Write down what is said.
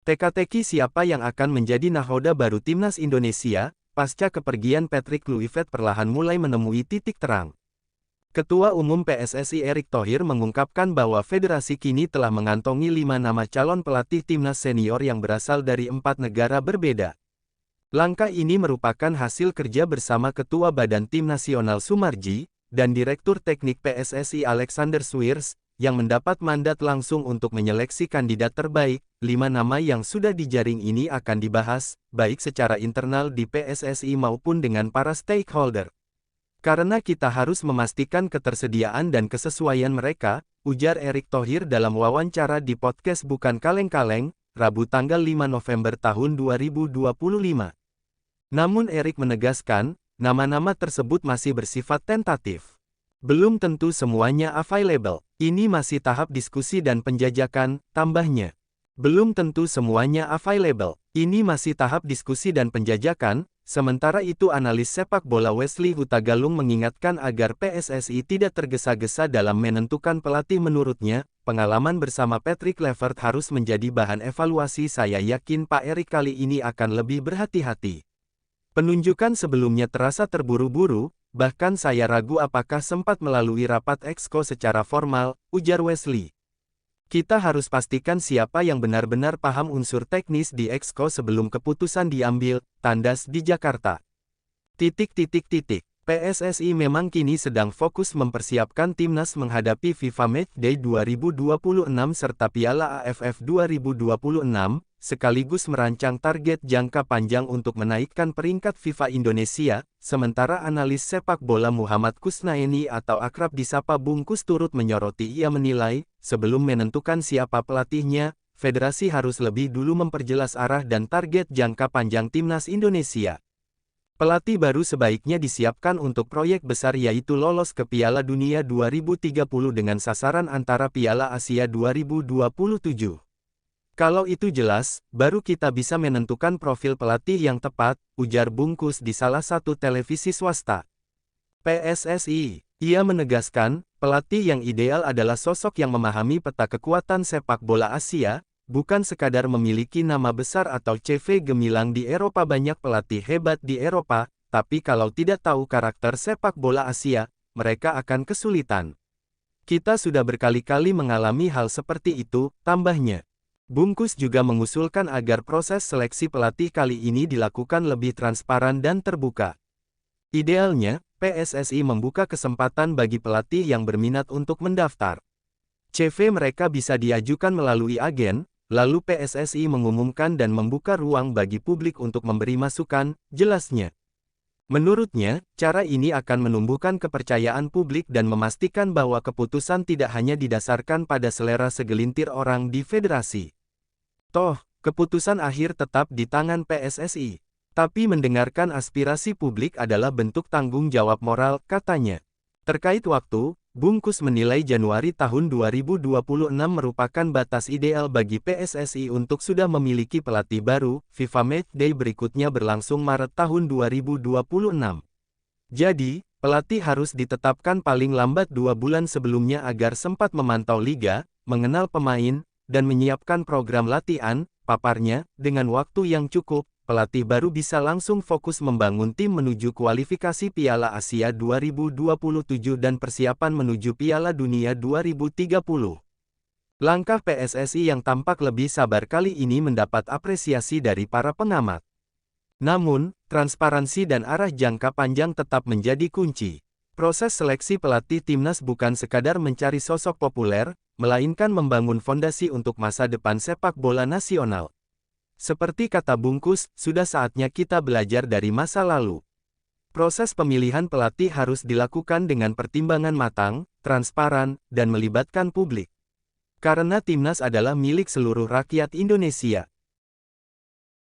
Teka-teki siapa yang akan menjadi nahoda baru Timnas Indonesia, pasca kepergian Patrick Kluivert perlahan mulai menemui titik terang. Ketua Umum PSSI Erick Thohir mengungkapkan bahwa federasi kini telah mengantongi 5 nama calon pelatih Timnas senior yang berasal dari 4 negara berbeda. Langkah ini merupakan hasil kerja bersama Ketua Badan Tim Nasional Sumarji, dan Direktur Teknik PSSI Alexander Swiers, yang mendapat mandat langsung untuk menyeleksi kandidat terbaik. 5 nama yang sudah dijaring ini akan dibahas, baik secara internal di PSSI maupun dengan para stakeholder. Karena kita harus memastikan ketersediaan dan kesesuaian mereka, ujar Erick Thohir dalam wawancara di podcast Bukan Kaleng-Kaleng, Rabu tanggal 5 November tahun 2025. Namun Erick menegaskan, nama-nama tersebut masih bersifat tentatif. Belum tentu semuanya available. Ini masih tahap diskusi dan penjajakan, tambahnya. Belum tentu semuanya available. Ini masih tahap diskusi dan penjajakan. Sementara itu analis sepak bola Wesley Hutagalung mengingatkan agar PSSI tidak tergesa-gesa dalam menentukan pelatih. Menurutnya, pengalaman bersama Patrick Kluivert harus menjadi bahan evaluasi. Saya yakin Pak Erick kali ini akan lebih berhati-hati. Penunjukan sebelumnya terasa terburu-buru, bahkan saya ragu apakah sempat melalui rapat Exco secara formal, ujar Wesley. Kita harus pastikan siapa yang benar-benar paham unsur teknis di Exco sebelum keputusan diambil, tandas di Jakarta. PSSI memang kini sedang fokus mempersiapkan Timnas menghadapi FIFA Matchday 2026 serta Piala AFF 2026, sekaligus merancang target jangka panjang untuk menaikkan peringkat FIFA Indonesia. Sementara analis sepak bola Muhammad Kusnaini atau akrab disapa Bungkus turut menyoroti. Ia menilai, sebelum menentukan siapa pelatihnya, federasi harus lebih dulu memperjelas arah dan target jangka panjang Timnas Indonesia. Pelatih baru sebaiknya disiapkan untuk proyek besar yaitu lolos ke Piala Dunia 2030 dengan sasaran antara Piala Asia 2027. Kalau itu jelas, baru kita bisa menentukan profil pelatih yang tepat, ujar Bungkus di salah satu televisi swasta. PSSI, ia menegaskan, pelatih yang ideal adalah sosok yang memahami peta kekuatan sepak bola Asia, bukan sekadar memiliki nama besar atau CV gemilang di Eropa. Banyak pelatih hebat di Eropa, tapi kalau tidak tahu karakter sepak bola Asia, mereka akan kesulitan. Kita sudah berkali-kali mengalami hal seperti itu, tambahnya. Bungkus juga mengusulkan agar proses seleksi pelatih kali ini dilakukan lebih transparan dan terbuka. Idealnya, PSSI membuka kesempatan bagi pelatih yang berminat untuk mendaftar. CV mereka bisa diajukan melalui agen, lalu PSSI mengumumkan dan membuka ruang bagi publik untuk memberi masukan, jelasnya. Menurutnya, cara ini akan menumbuhkan kepercayaan publik dan memastikan bahwa keputusan tidak hanya didasarkan pada selera segelintir orang di federasi. Toh, keputusan akhir tetap di tangan PSSI. Tapi mendengarkan aspirasi publik adalah bentuk tanggung jawab moral, katanya. Terkait waktu, Bungkus menilai Januari tahun 2026 merupakan batas ideal bagi PSSI untuk sudah memiliki pelatih baru. FIFA Matchday berikutnya berlangsung Maret tahun 2026. Jadi, pelatih harus ditetapkan paling lambat 2 bulan sebelumnya agar sempat memantau liga, mengenal pemain, dan menyiapkan program latihan, paparnya. Dengan waktu yang cukup, pelatih baru bisa langsung fokus membangun tim menuju kualifikasi Piala Asia 2027 dan persiapan menuju Piala Dunia 2030. Langkah PSSI yang tampak lebih sabar kali ini mendapat apresiasi dari para pengamat. Namun, transparansi dan arah jangka panjang tetap menjadi kunci. Proses seleksi pelatih Timnas bukan sekadar mencari sosok populer, melainkan membangun fondasi untuk masa depan sepak bola nasional. Seperti kata Bungkus, sudah saatnya kita belajar dari masa lalu. Proses pemilihan pelatih harus dilakukan dengan pertimbangan matang, transparan, dan melibatkan publik. Karena Timnas adalah milik seluruh rakyat Indonesia.